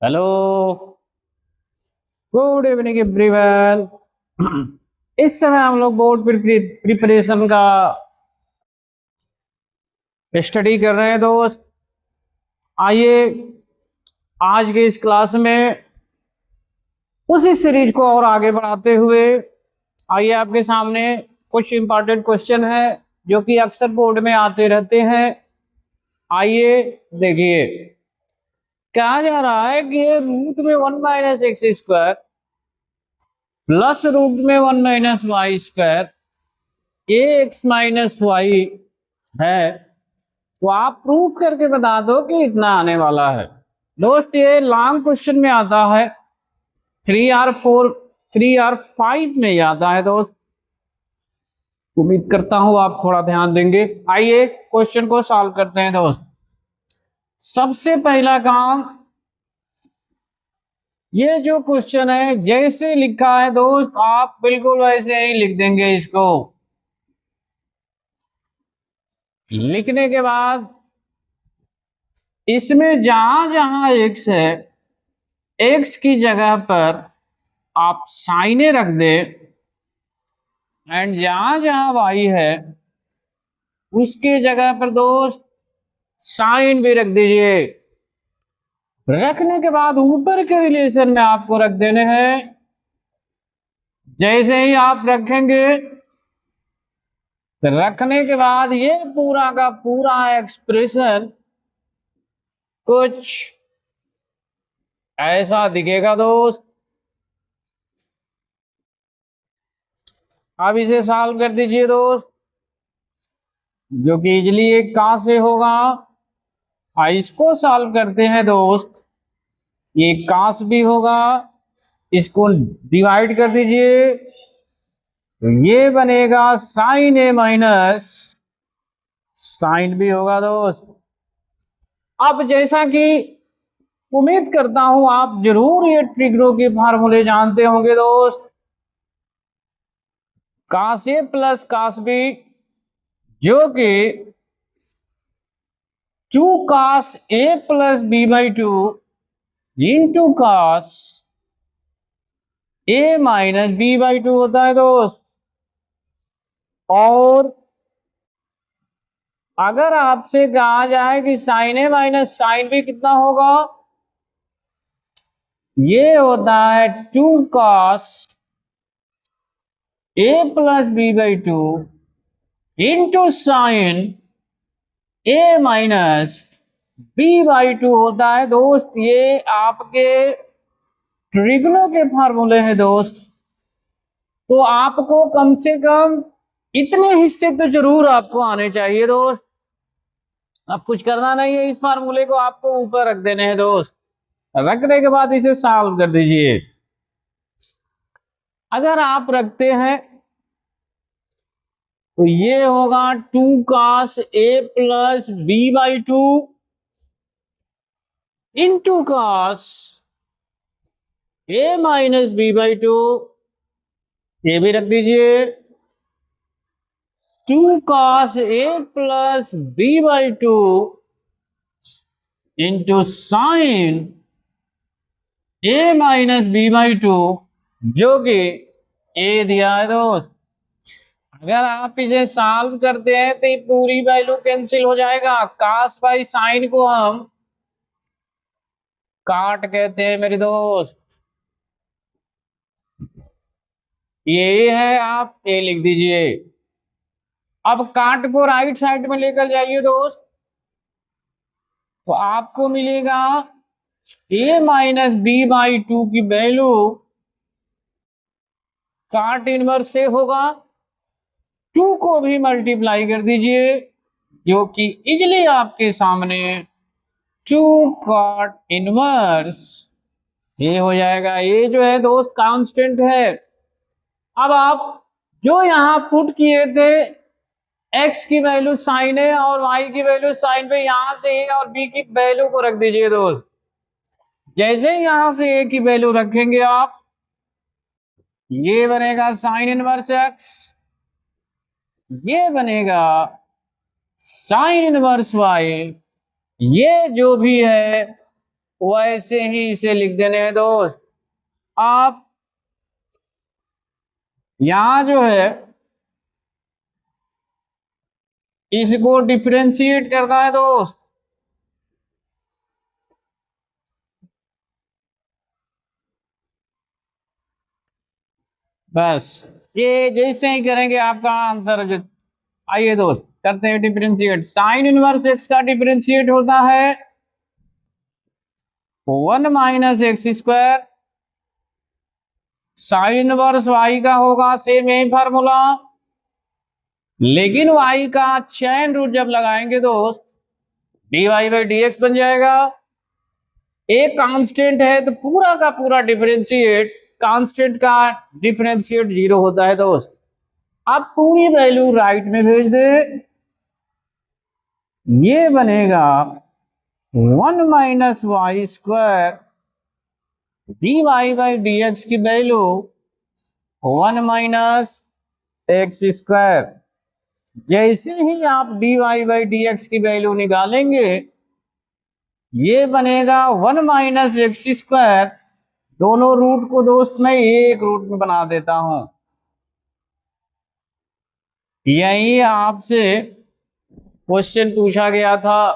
Hello. Good evening everyone. इस समय हम लोग बोर्ड प्रिपरेशन का स्टडी कर रहे हैं दोस्त। आइए आज के इस क्लास में उसी सीरीज को और आगे बढ़ाते हुए आइए आपके सामने कुछ इंपॉर्टेंट क्वेश्चन है जो कि अक्सर बोर्ड में आते रहते हैं। आइए देखिए, कहा जा रहा है कि रूट में 1 - x² प्लस रूट में 1 - y² ax - y है, तो आप प्रूफ करके बता दो कि इतना आने वाला है। दोस्त ये लॉन्ग क्वेश्चन में आता है, 3 और 4 3 और 5 में आता है दोस्त। उम्मीद करता हूं आप थोड़ा ध्यान देंगे। आइए क्वेश्चन को सॉल्व करते हैं दोस्त। सबसे पहला काम, ये जो क्वेश्चन है जैसे लिखा है दोस्त आप बिल्कुल वैसे ही लिख देंगे। इसको लिखने के बाद इसमें जहां जहां x है, x की जगह पर आप साइने रख दे, एंड जहां जहां y है उसके जगह पर दोस्त साइन भी रख दीजिए। रखने के बाद ऊपर के रिलेशन में आपको रख देने हैं। जैसे ही आप रखेंगे तो रखने के बाद ये पूरा का पूरा एक्सप्रेशन कुछ ऐसा दिखेगा दोस्त। अब इसे सॉल्व कर दीजिए दोस्त, जो कि इजली एक कहां से होगा। इसको सॉल्व करते हैं दोस्त, ये काश भी होगा, इसको डिवाइड कर दीजिए तो ये बनेगा साइन ए माइनस साइन भी होगा दोस्त। अब जैसा कि उम्मीद करता हूं आप जरूर ये ट्रिग्रो के फार्मूले जानते होंगे दोस्त। काश ए प्लस काश बी, जो कि 2 cos a + b/2 into cos a - b/2 होता है दोस्त। और अगर आपसे कहा जाए कि साइन ए माइनस साइन बी कितना होगा, ये होता है 2 cos a + b/2 into sine a - b/2 होता है दोस्त। ये आपके ट्रिग्नो के फार्मूले हैं दोस्त। तो आपको कम से कम इतने हिस्से तो जरूर आपको आने चाहिए दोस्त। अब कुछ करना नहीं है, इस फार्मूले को आपको ऊपर रख देने हैं दोस्त। रखने के बाद इसे सॉल्व कर दीजिए। अगर आप रखते हैं तो ये होगा 2 cos a + b/2 into cos a - b/2, ये भी रख दीजिए। 2 cos a + b/2 into sine a - b/2, जो कि ए दिया है दोस्त। अगर आप इसे सॉल्व करते हैं तो ये पूरी वैल्यू कैंसिल हो जाएगा। कास बाई साइन को हम काट कहते हैं मेरे दोस्त। ये है, आप ए लिख दीजिए। अब काट को राइट साइड में लेकर जाइए दोस्त, तो आपको मिलेगा a - b/2 की वैल्यू काट इनवर्स से होगा। 2 को भी मल्टीप्लाई कर दीजिए, जो कि इजली आपके सामने 2 कॉट इनवर्स ये हो जाएगा। ये जो है दोस्त कांस्टेंट है। अब आप जो यहां पुट किए थे x की वैल्यू साइन है और y की वैल्यू साइन पे, यहां से a और b की वैल्यू को रख दीजिए दोस्त। जैसे यहां से a की वैल्यू रखेंगे आप, ये बनेगा साइन इनवर्स x, ये बनेगा साइन इनवर्स y, ये जो भी है वैसे ही इसे लिख देने हैं दोस्त। आप यहां जो है इसको डिफरेंशिएट करना है दोस्त। बस ये जैसे ही करेंगे आपका आंसर हो। आइए दोस्त करते हैं डिफरेंशिएट। साइन इनवर्स एक्स का डिफरेंशिएट होता है 1 - x²। साइन इनवर्स वाई का होगा सेम यही फार्मूला, लेकिन वाई का चैन रूट जब लगाएंगे दोस्त dy/dx बन जाएगा। एक कांस्टेंट है तो पूरा का पूरा डिफरेंशिएट, कांस्टेंट का डिफरेंशिएट 0 होता है दोस्त। आप पूरी वैल्यू राइट में भेज दे, ये बनेगा 1 - y² dy/dx की वैल्यू 1 - x²। जैसे ही आप dy/dx की वैल्यू निकालेंगे ये बनेगा 1 - x²। दोनों रूट को दोस्त मैं एक रूट में बना देता हूं। यही आपसे क्वेश्चन पूछा गया था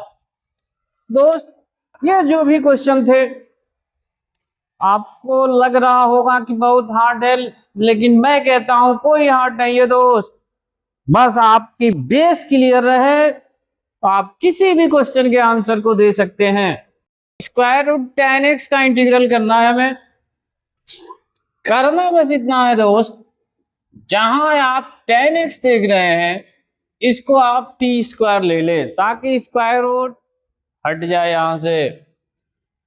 दोस्त। ये जो भी क्वेश्चन थे आपको लग रहा होगा कि बहुत हार्ड है, लेकिन मैं कहता हूं कोई हार्ड नहीं है दोस्त। बस आपकी बेस क्लियर रहे तो आप किसी भी क्वेश्चन के आंसर को दे सकते हैं। स्क्वायर रूट tan x का इंटीग्रल करना है हमें। करना बस इतना है दोस्त, जहां आप tan x देख रहे हैं इसको आप t² ले ले ताकि स्क्वायर रूट हट जाए यहां से।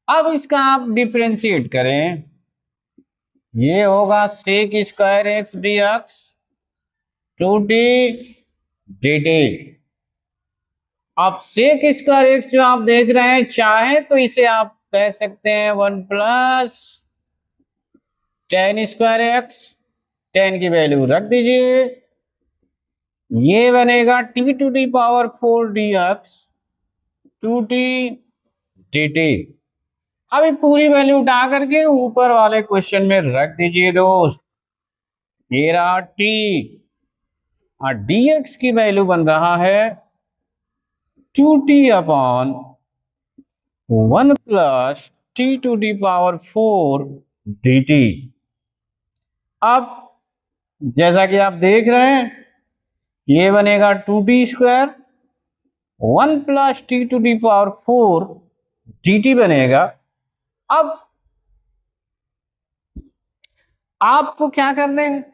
अब इसका आप डिफरेंशिएट करें, ये होगा sec² dx 2t dt। अब sec² जो आप देख रहे हैं, चाहे तो इसे आप कह सकते हैं 1 + tan²x। tan की वैल्यू रख दीजिए, ये बनेगा t⁴ dx 2t dt। अब ये पूरी वैल्यू उठा करके ऊपर वाले क्वेश्चन में रख दीजिए दोस्त। ये रहा t और dx की वैल्यू बन रहा है 2t/1 + t⁴ dt। अब जैसा कि आप देख रहे हैं ये बनेगा 2t², 1 + t⁴ dt बनेगा। अब आपको क्या करने हैं,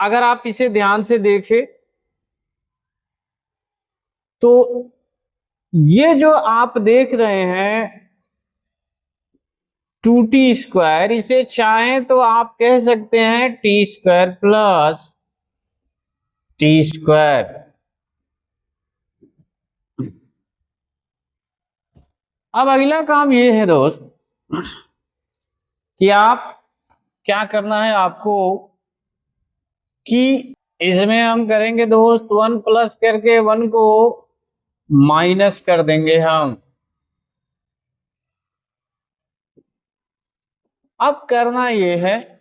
अगर आप इसे ध्यान से देखें तो ये जो आप देख रहे हैं 2t², इसे चाहें तो आप कह सकते हैं t² + t²। अब अगला काम ये है दोस्त कि आप क्या करना है आपको कि इसमें हम करेंगे दोस्त 1 प्लस करके 1 को माइनस कर देंगे हम। अब करना ये है,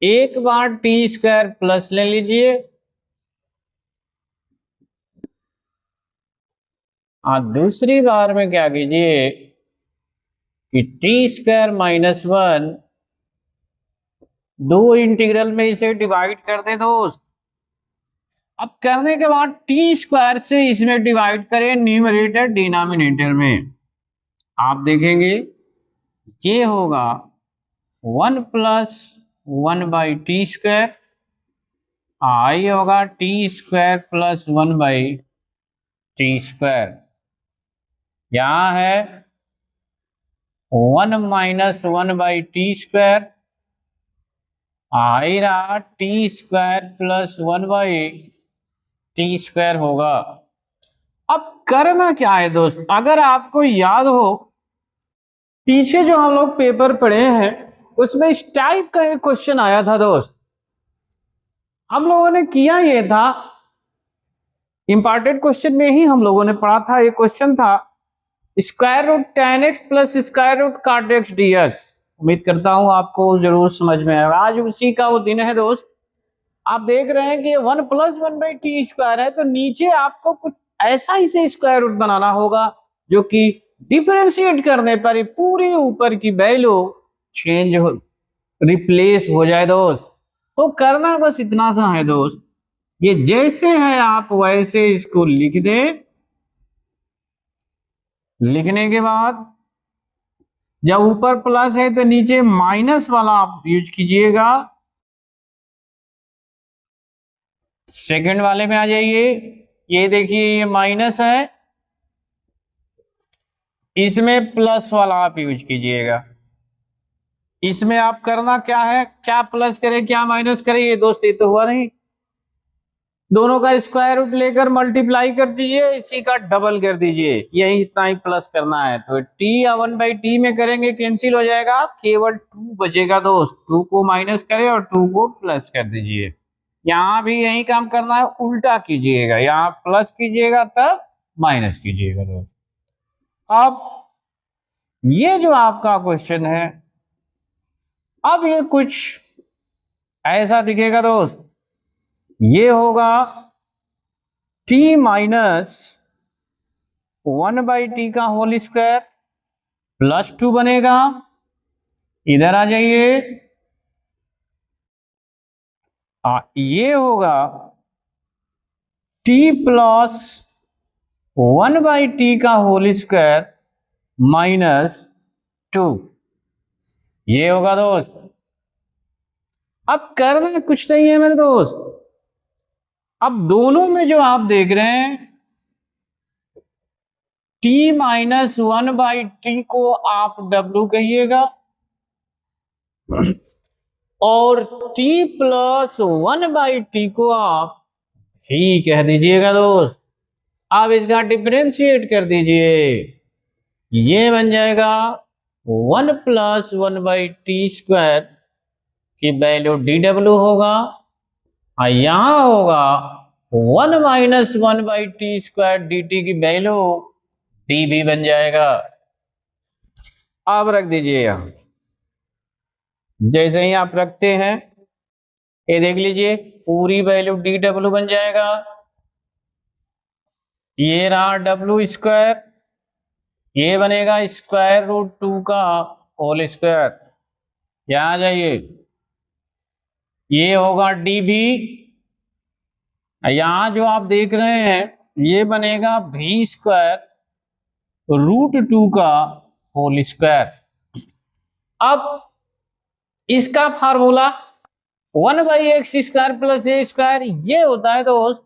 एक बार t² प्लस ले लीजिए और दूसरी बार में क्या कीजिए कि t² - 1 दो इंटीग्रल में इसे डिवाइड कर दे दोस्त। अब करने के बाद t² से इसमें डिवाइड करें न्यूमरेटर डिनोमिनेटर में। आप देखेंगे ये होगा 1 + 1/t², आई होगा t² + 1/t²। यहां है 1 - 1/t², आई रहा t² + 1/t² होगा। अब करना क्या है दोस्त, अगर आपको याद हो पीछे जो हम लोग पेपर पढ़े हैं उसमें इस टाइप का एक क्वेश्चन आया था दोस्त। हम लोगों ने किया ये था, इंपॉर्टेंट क्वेश्चन में ही हम लोगों ने पढ़ा था। एक क्वेश्चन था square root tan x plus square root cot x d x. उम्मीद करता हूं आपको जरूर समझ में आएगा। आज उसी का वो दिन है दोस्त। आप देख रहे हैं कि ये one plus one by T square है, तो नीचे आपको कुछ ऐसा ही से स्क्वायर रूट बनाना होगा जो कि डिफरेंशिएट करने पर ही पूरी ऊपर की वैल्यू चेंज हो, रिप्लेस हो जाए दोस्त। तो करना बस इतना सा है दोस्त, ये जैसे है आप वैसे इसको लिख दें। लिखने के बाद जब ऊपर प्लस है तो नीचे माइनस वाला आप यूज कीजिएगा। सेकंड वाले में आ जाइए, ये देखिए ये माइनस है, इसमें प्लस वाला आप यूज कीजिएगा। इसमें आप करना क्या है, क्या प्लस करें क्या माइनस करें, ये दोस्त ये तो हुआ नहीं। दोनों का स्क्वायर रूट लेकर मल्टीप्लाई कर दीजिए, इसी का डबल कर दीजिए, यही इतना ही प्लस करना है। तो टी या वन बाई टी में करेंगे कैंसिल हो जाएगा, केवल टू बचेगा दोस्त। टू को माइनस करें और टू को प्लस कर दीजिए। यहाँ भी यही काम करना है, उल्टा कीजिएगा, यहाँ प्लस कीजिएगा तब माइनस कीजिएगा दोस्त। अब ये जो आपका क्वेश्चन है, अब ये कुछ ऐसा दिखेगा दोस्त, ये होगा T minus one by T का होल स्क्वायर प्लस टू बनेगा। इधर आ जाइए, ये होगा T plus one by T का होल स्क्वायर माइनस टू, ये होगा दोस्त। अब करना कुछ नहीं है मेरे दोस्त, अब दोनों में जो आप देख रहे हैं T minus one by T को आप डब्ल्यू कहिएगा और T plus one by T को आप ही कह दीजिएगा दोस्त। आप इसका डिफरेंशिएट कर दीजिए, ये बन जाएगा one plus one by T square की वैल्यू डी डब्ल्यू होगा, और यहां होगा one minus one by T square D T की वैल्यू डी भी बन जाएगा। आप रख दीजिए यहां, जैसे ही आप रखते हैं ये देख लीजिए पूरी वैल्यू डी डब्ल्यू बन जाएगा। ये रहा डब्ल्यू स्क्वायर, ये बनेगा स्क्वायर रूट टू का होल स्क्वायर। यहां आ जाइए, ये होगा डी बी, यहां जो आप देख रहे हैं ये बनेगा भी स्क्वायर रूट टू का होल स्क्वायर। अब इसका formula one by X square plus A square, ये होता है दोस्त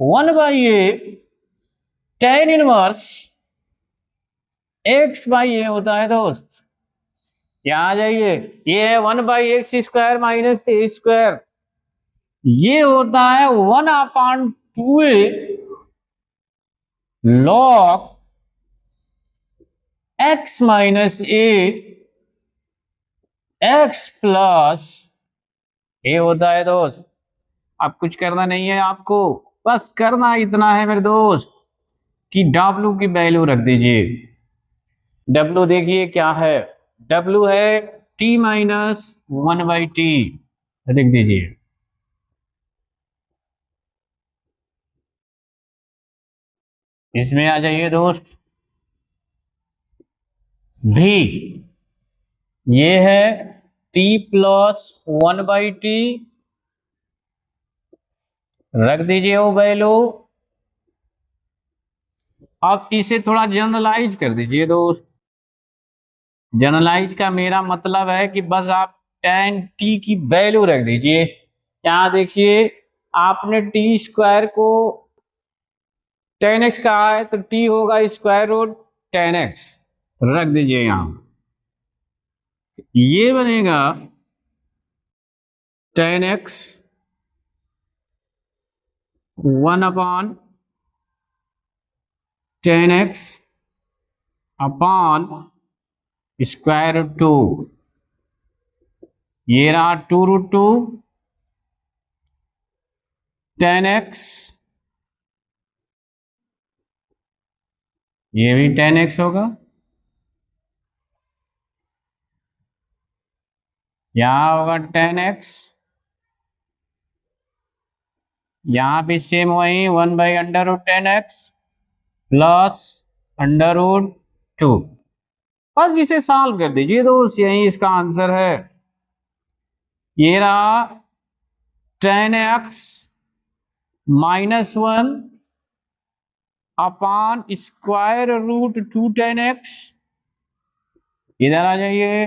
one by A tan inverse X by A होता है दोस्त। यहां आ जाइए, ये है one by X square minus A square, ये होता है one upon two A log X minus A X plus A होता है दोस्त। अब कुछ करना नहीं है आपको, बस करना इतना है मेरे दोस्त कि डब्ल्यू की वैल्यू रख दीजिए। डब्ल्यू देखिए क्या है, डब्ल्यू है T minus one by T, लिख दीजिए। इसमें आ जाइए दोस्त, भी ये है T plus one by T, रख दीजिए वो वैल्यू। आप इसे थोड़ा जनरलाइज कर दीजिए दोस्त। जनरलाइज का मेरा मतलब है कि बस आप टेन टी की वैल्यू रख दीजिए। यहाँ देखिए आपने टी स्क्वायर को टेन एक्स कहा है तो टी होगा स्क्वायर रूट टेन एक्स, रख दीजिए यहाँ। ये बनेगा tan x one upon tan x upon square root two, ये रहा two root two tan x, ये भी 10x होगा, यहाँ होगा 10x, यहाँ भी सेम वही 1/√10x प्लस √2। बस इसे सॉल्व कर दीजिए दोस्त, यही इसका आंसर है। ये रहा 10x -1 अपॉन √2 10x। इधर आ जाइए,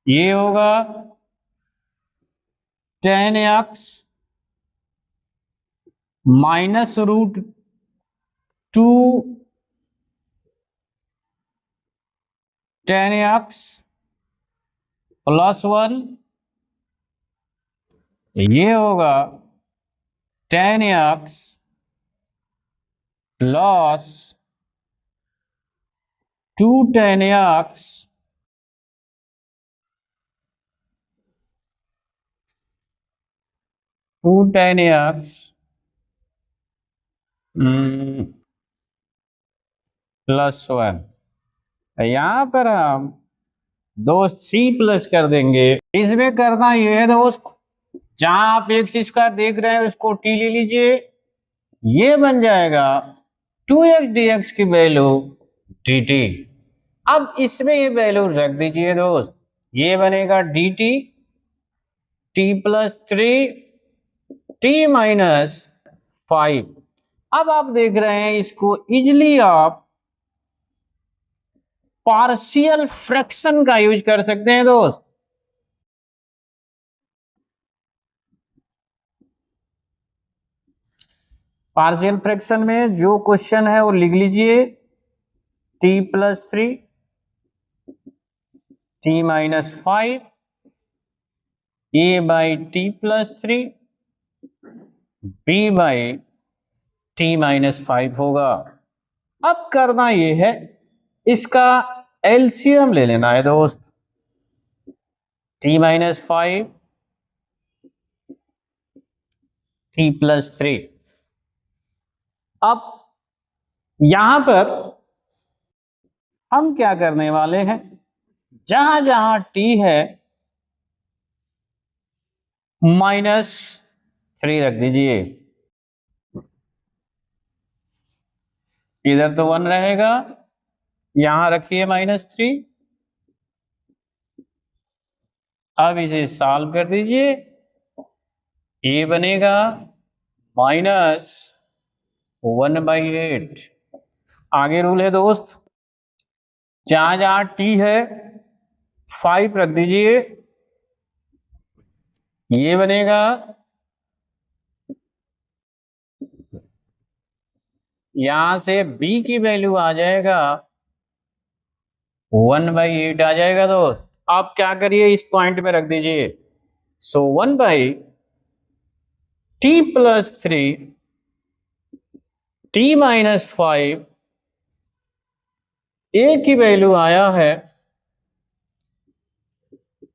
ये होगा 10x -√2 10x +1, ये होगा 10x प्लस 2 10x +1। यहां पर हम दोस्त c प्लस कर देंगे। इसमें करना ये है दोस्त, जहां आप x² देख रहे हैं उसको t ले लीजिए, ये बन जाएगा 2x dx की वैल्यू dt। अब इसमें ये वैल्यू रख दीजिए दोस्त, ये बनेगा dt t+3 t-5। अब आप देख रहे हैं इसको इजिली आप पार्शियल फ्रैक्शन का यूज कर सकते हैं दोस्त। पार्शियल फ्रैक्शन में जो क्वेश्चन है वो लिख लीजिए, t+3 t-5 a/t+3 b/t-5 होगा। अब करना ये है, इसका एलसीएम ले लेना है दोस्त, t-5 t+3। अब यहां पर हम क्या करने वाले हैं, जहां जहां t है -3 रख दीजिए, इधर तो 1 रहेगा, यहां रखिए -3। अब इसे सॉल्व कर दीजिए, ये बनेगा -1/8। आगे रूल है दोस्त, जहां जहां t है 5 रख दीजिए, ये बनेगा, यहां से b की वैल्यू आ जाएगा 1/8 आ जाएगा दोस्त। आप क्या करिए, इस पॉइंट पे रख दीजिए, सो 1/t+3 t-5, a की वैल्यू आया है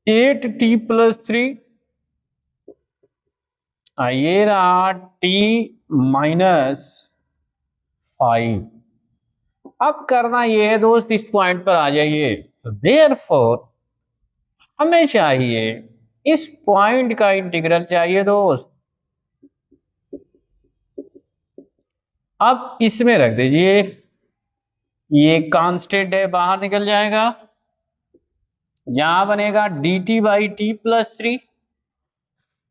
8t+3, ये रहा t-5। अब करना ये है दोस्त, इस पॉइंट पर आ जाइए, देयरफॉर हमें चाहिए इस पॉइंट का इंटीग्रल चाहिए दोस्त। अब इसमें रख दीजिए, ये कांस्टेंट है, बाहर निकल जाएगा, यहां बनेगा dt/t+3,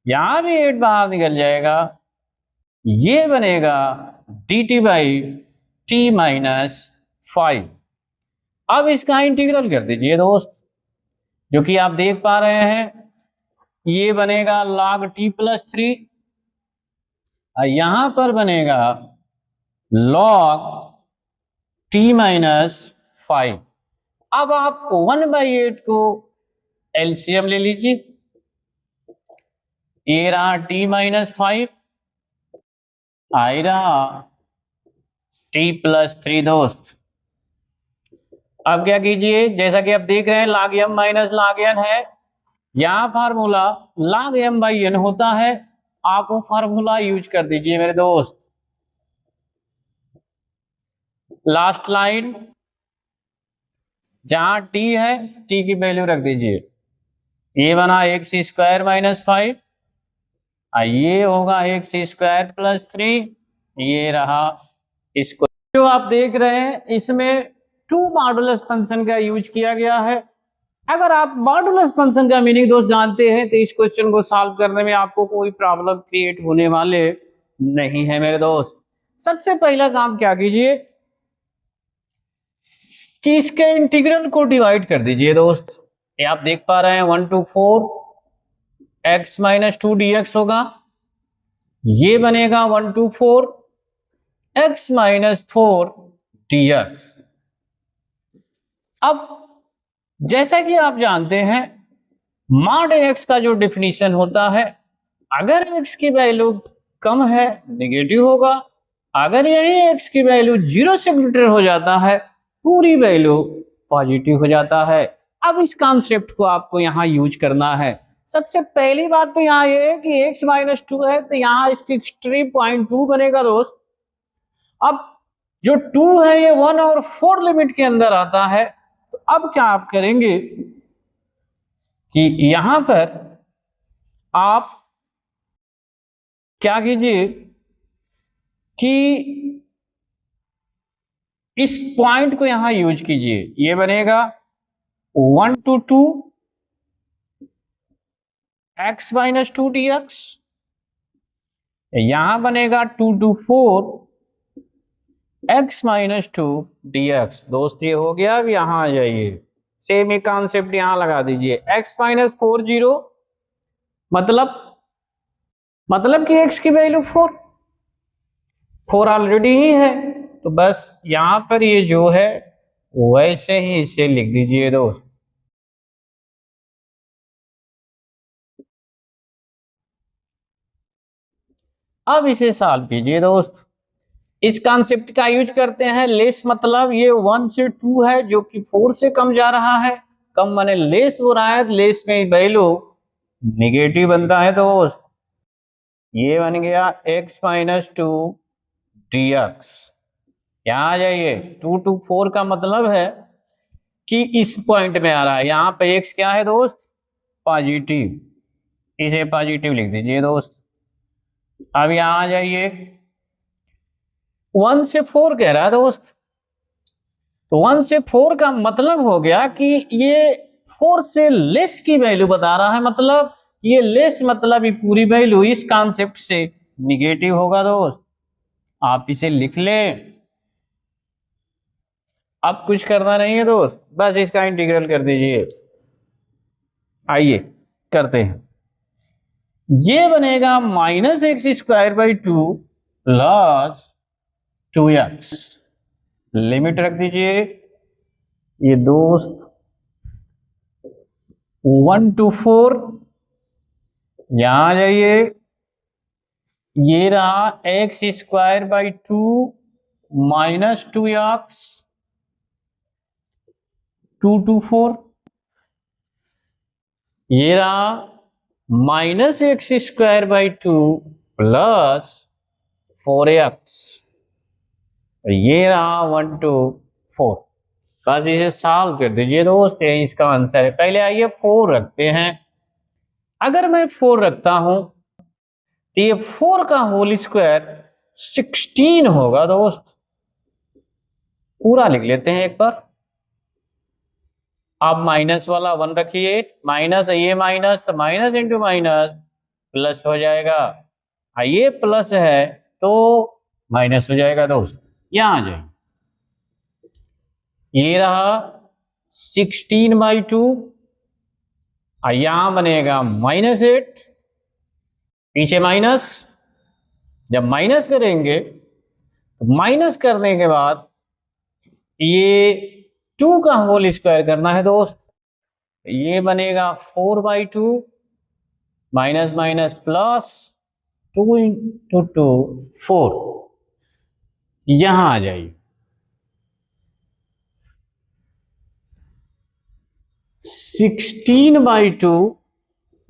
यहां भी 8 बाहर निकल जाएगा, ये बनेगा dt/t-5। अब इसका इंटीग्रल कर दीजिए दोस्त, जो कि आप देख पा रहे हैं, ये बनेगा log t+3, यहां पर बनेगा log t-5। अब आप 1/8 को एलसीएम ले लीजिए, ये रहा t-5, आई रहा t+3 दोस्त। अब क्या कीजिए, जैसा कि आप देख रहे हैं log m log n है, यहां फार्मूला log m/n होता है, आप वो फार्मूला यूज कर दीजिए मेरे दोस्त। लास्ट लाइन जहां t है t की वैल्यू रख दीजिए। ये बना एक्स स्क्वायर माइनस 5, ये होगा एक्स स्क्वायर प्लस 3, ये रहा इसको। जो आप देख रहे हैं इसमें टू मॉडुलस फंक्शन का यूज किया गया है। अगर आप मॉडुलस फंक्शन का मीनिंग दोस्त जानते हैं तो इस क्वेश्चन को सॉल्व करने में आपको कोई प्रॉब्लम क्रिएट होने वाले नहीं है मेरे दोस्त। सबसे पहला काम क्या कीजिए कि इसके इंटीग्रल को डिवाइड कर दीजिए दोस्त। ये आप देख पा रहे हैं 1 to 4 x माइनस 2 dx होगा, ये बनेगा 1 to 4 x माइनस 4 dx। अब जैसा कि आप जानते हैं मॉड x का जो डिफिनीशन होता है, अगर x की वैल्यू कम है नेगेटिव होगा, अगर यही x की वैल्यू 0 से ग्रेटर हो जाता है पूरी वैल्यू पॉजिटिव हो जाता है। अब इस कॉन्सेप्ट को आपको यहाँ यूज करना है। सबसे पहली बात तो यहाँ ये है कि x माइनस 2 है तो यहाँ इसकी एक्सट्रीम पॉइंट 2 बनेगा दोस्त। अब जो 2 है ये 1 और 4 लिमिट के अंदर आता है, तो अब क्या आप करेंगे कि यहां पर आप क्या कीजिए कि इस पॉइंट को यहां यूज कीजिए। ये बनेगा 1 to 2 x माइनस 2 dx, यहां बनेगा 2 to 4 x माइनस 2 dx। दोस्त ये हो गया। अब यहां आ जाइए, सेम ही कॉन्सेप्ट यहां लगा दीजिए। x माइनस 4 0 मतलब कि x की वैल्यू 4 ऑलरेडी ही है, तो बस यहां पर ये जो है वैसे ही इसे लिख दीजिए दोस्त। अब इसे सॉल्व कीजिए दोस्त। इस कॉन्सेप्ट का यूज करते हैं। लेस मतलब ये 1 से 2 है जो कि 4 से कम जा रहा है, कम माने लेस हो रहा है, लेस में वैल्यू नेगेटिव बनता है दोस्त। ये बन गया x माइनस 2 dx। यहाँ आ जाइए, 2 to 4 का मतलब है कि इस पॉइंट में आ रहा है। यहाँ पे x क्या है दोस्त? पॉजिटिव, इसे पॉजिटिव लिख दीजिए दोस्त। अब यहाँ आ जाइए, 1 से 4 कह रहा है दोस्त, तो 1 से 4 का मतलब हो गया कि ये 4 से लेस की वैल्यू बता रहा है, मतलब ये लेस मतलब ये पूरी वैल्यू इस कॉन्सेप्ट से निगेटिव होगा दोस्त। आप इसे लिख लें। अब कुछ करना नहीं है दोस्त, बस इसका इंटीग्रल कर दीजिए। आइए करते हैं। ये बनेगा minus x square by 2 plus 2x। Limit रख दीजिए ये दोस्त 1 to 4। यहां आ जाइए, ये रहा x square by 2 minus 2x 2 to 4। ये रहा minus x square by 2 plus 4x। ये रहा 1 to 4। बस इसे सॉल्व कर दीजिए दोस्त, ये इसका आंसर है। पहले आइए 4 रखते हैं। अगर मैं 4 रखता हूं तो ये 4 का होल स्क्वायर 16 होगा दोस्त। पूरा लिख लेते हैं एक बार। आप माइनस वाला 1 रखिए, माइनस ये माइनस तो माइनस इंटू माइनस प्लस हो जाएगा, ये प्लस है तो माइनस हो जाएगा दोस्त। यहां आ जाए, ये रहा 16 बाई 2, यहां बनेगा -8, पीछे माइनस। जब माइनस करेंगे तो माइनस करने के बाद ये 2 का होल स्क्वायर करना है दोस्त। ये बनेगा 4 by 2 minus minus plus 2 into 2 4। यहां आ जाइए, 16 बाई 2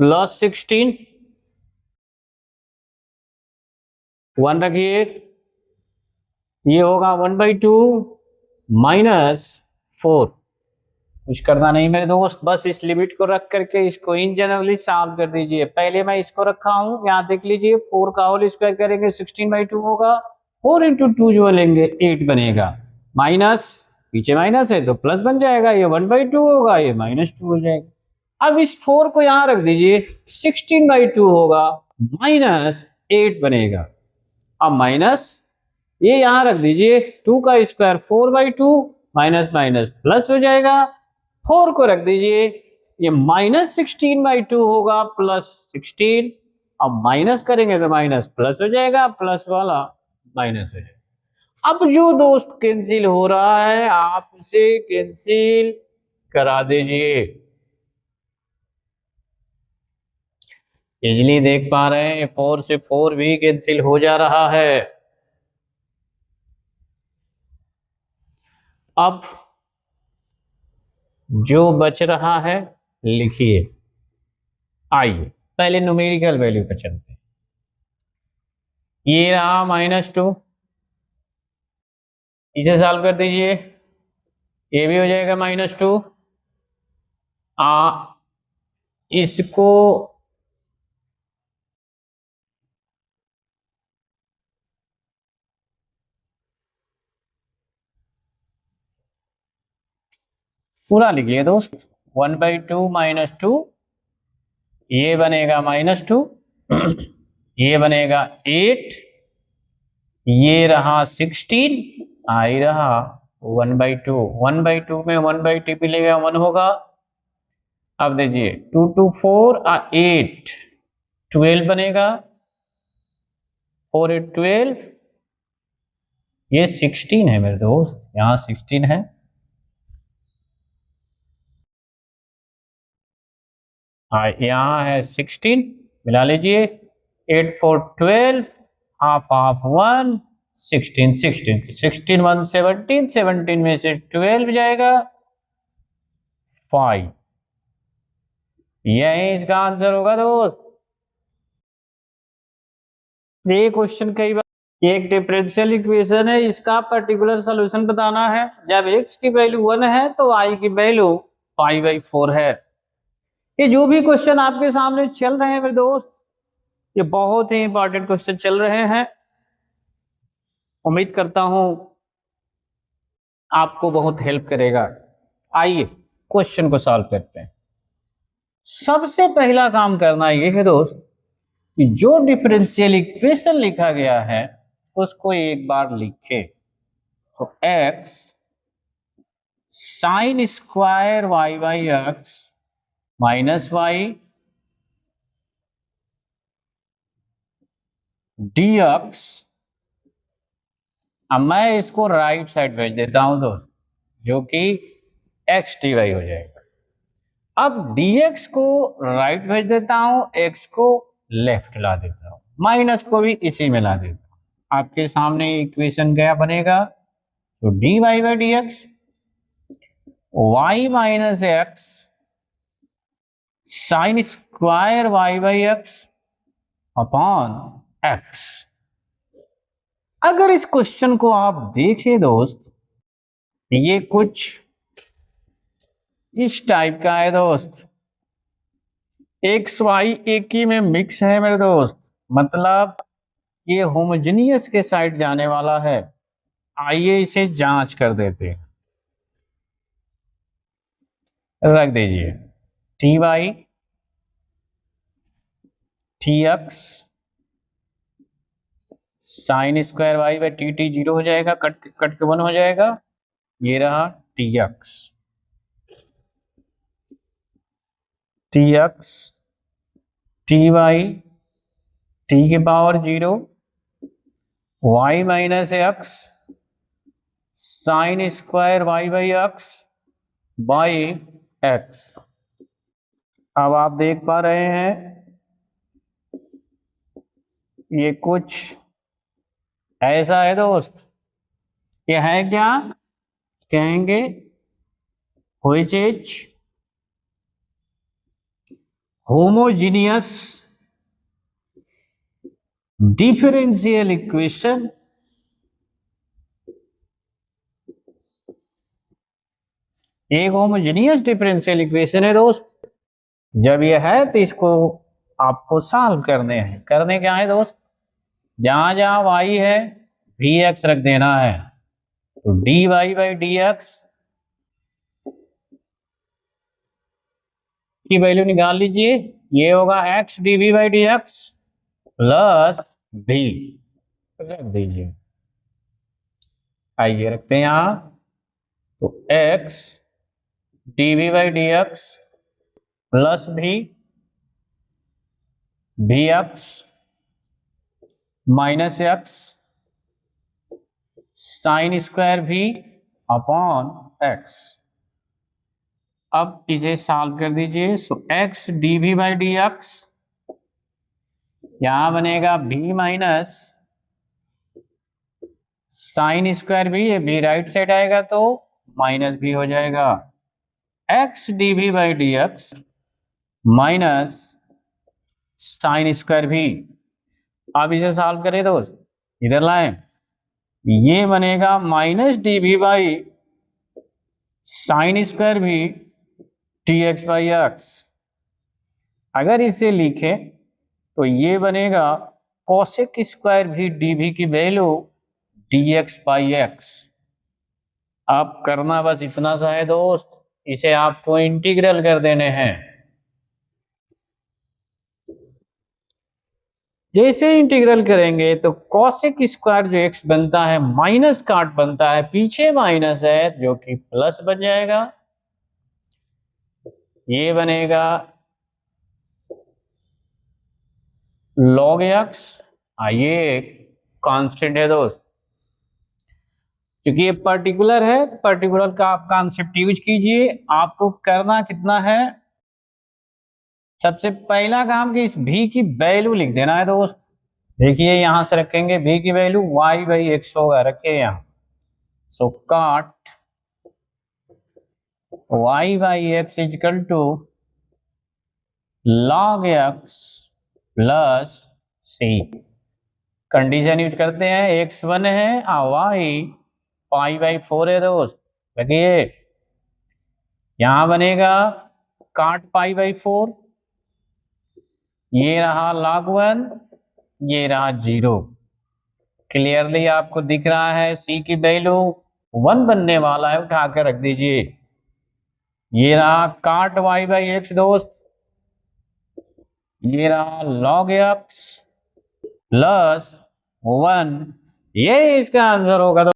प्लस 16, 1 रखिए, ये होगा 1 बाई 2 -4। कुछ करना नहीं मेरे दोस्त, बस इस लिमिट को रख करके इसको इन जनरली सॉल्व कर दीजिए। पहले मैं इसको रखा हूं, यहाँ देख लीजिए, 4 का होल स्क्वायर करेंगे 16/2 होगा, 4 इंटू 2 जो लेंगे 8 बनेगा, माइनस पीछे माइनस है तो प्लस बन जाएगा, ये 1/2 होगा, ये -2 हो जाएगा। अब इस 4 को यहाँ रख दीजिए, 16/2 होगा, -8 बनेगा। अब माइनस ये यहाँ रख दीजिए, 2 का स्क्वायर 4/2, माइनस माइनस प्लस हो जाएगा, 4 को रख दीजिए, ये -16/2 होगा, +16। अब माइनस करेंगे तो माइनस प्लस हो जाएगा, प्लस वाला माइनस हो जाएगा। अब जो दोस्त कैंसिल हो रहा है आप उसे कैंसिल करा दीजिए। इजली देख पा रहे हैं 4 से 4 भी कैंसिल हो जा रहा है। अब जो बच रहा है लिखिए। आइए पहले न्यूमेरिकल वैल्यू पर चलते हैं। ये रहा -2, इसे सॉल्व कर दीजिए, ये भी हो जाएगा -2। इसको पूरा लिखिए दोस्त, 1/2 -2, ये बनेगा -2, ये बनेगा 8, ये रहा 16, आई रहा 1/2, 1/2 में 1/2 मिलेगा 1 होगा। अब देखिए 2 2 4 8, 12 बनेगा, 4 8 12, ये 16 है मेरे दोस्त, यहाँ 16 है। हाँ यहाँ है 16, मिला लीजिए, 8 4 12, हाफ हाफ 1, 16 16, 16 1 17, 17 में से 12 जाएगा 5, यही इसका आंसर होगा दोस्त। ये क्वेश्चन कई बार, एक डिफरेंशियल इक्वेशन है, इसका पर्टिकुलर सॉल्यूशन बताना है। जब x की वैल्यू 1 है तो y की वैल्यू 5/4 है। ये जो भी क्वेश्चन आपके सामने चल रहे हैं मेरे दोस्त, ये बहुत ही इंपॉर्टेंट क्वेश्चन चल रहे हैं। उम्मीद करता हूं आपको बहुत हेल्प करेगा। आइए क्वेश्चन को सॉल्व करते हैं। सबसे पहला काम करना यह है दोस्त कि जो डिफरेंशियल इक्वेशन लिखा गया है उसको एक बार लिखे। तो x sine square y/x minus y dx, अब मैं इसको राइट साइड भेज देता हूं दोस्त, जो कि x dy हो जाएगा। अब dx को राइट भेज देता हूं, x को लेफ्ट ला देता हूं, माइनस को भी इसी में ला देता हूं। आपके सामने इक्वेशन क्या बनेगा, तो dy/dx y minus x sine square y/x upon x। अगर इस क्वेश्चन को आप देखिए दोस्त, ये कुछ इस टाइप का है दोस्त, एक्स वाई एक ही में मिक्स है मेरे दोस्त, मतलब ये होमोजेनियस के साइड जाने वाला है। आइए इसे जांच कर देते हैं। रख दीजिए t Y t x sine square Y by t t 0 हो जाएगा, कट कट के 1 हो जाएगा, ये रहा T X T Y T के power 0 Y minus X sine square Y by X by x. अब आप देख पा रहे हैं ये कुछ ऐसा है दोस्त, ये है क्या कहेंगे, which is homogeneous differential equation एक होमोजेनियस डिफरेंशियल इक्वेशन है दोस्त। जब यह है तो इसको आपको सॉल्व करने हैं। करने क्या है दोस्त, जहां जहां y है वी एक्स रख देना है। तो dy बाई डी एक्स की वैल्यू निकाल लीजिए। ये होगा x dv by D X plus v रख दीजिए। आइए रखते हैं यहां। तो x dv by D X plus V X minus X sine square भी अपॉन एक्स। अब इसे सॉल्व कर दीजिए। So X D we by D X यहां बनेगा भी माइनस साइन स्क्वायर भी, ये भी राइट साइड आएगा तो माइनस भी हो जाएगा। X D we by D x minus sine square v. अब इसे सॉल्व करें दोस्त, इधर लाएं। ये बनेगा minus d we by sine square v t x by x. अगर इसे लिखे तो ये बनेगा cosec square v d v की value d x by x. अब करना बस इतना सा है दोस्त, इसे आपको इंटीग्रल कर देने हैं। जैसे इंटीग्रल करेंगे तो कोसेक स्क्वायर जो एक्स बनता है माइनस काट बनता है, पीछे माइनस है जो कि प्लस बन जाएगा। ये बनेगा log x। ये कांस्टेंट है दोस्त, क्योंकि ये पर्टिकुलर है तो पर्टिकुलर का आप कॉन्सेप्ट यूज कीजिए। आपको करना कितना है, सबसे पहला काम कि इस v की वैल्यू लिख देना है दोस्त। देखिए यहां से रखेंगे v की वैल्यू y बाई एक्स होगा, रखिए यहां। So cot y by x is equal to log x plus c। Condition use करते हैं, x1 है y पाई बाई 4 है दोस्त। देखिए यहां बनेगा काट पाई बाई 4, ये रहा log 1, ये रहा 0। क्लियरली आपको दिख रहा है c की वैल्यू 1 बनने वाला है, उठा के रख दीजिए। ये रहा काट y बाई एक्स दोस्त, ये रहा log x प्लस 1, ये इसका आंसर होगा।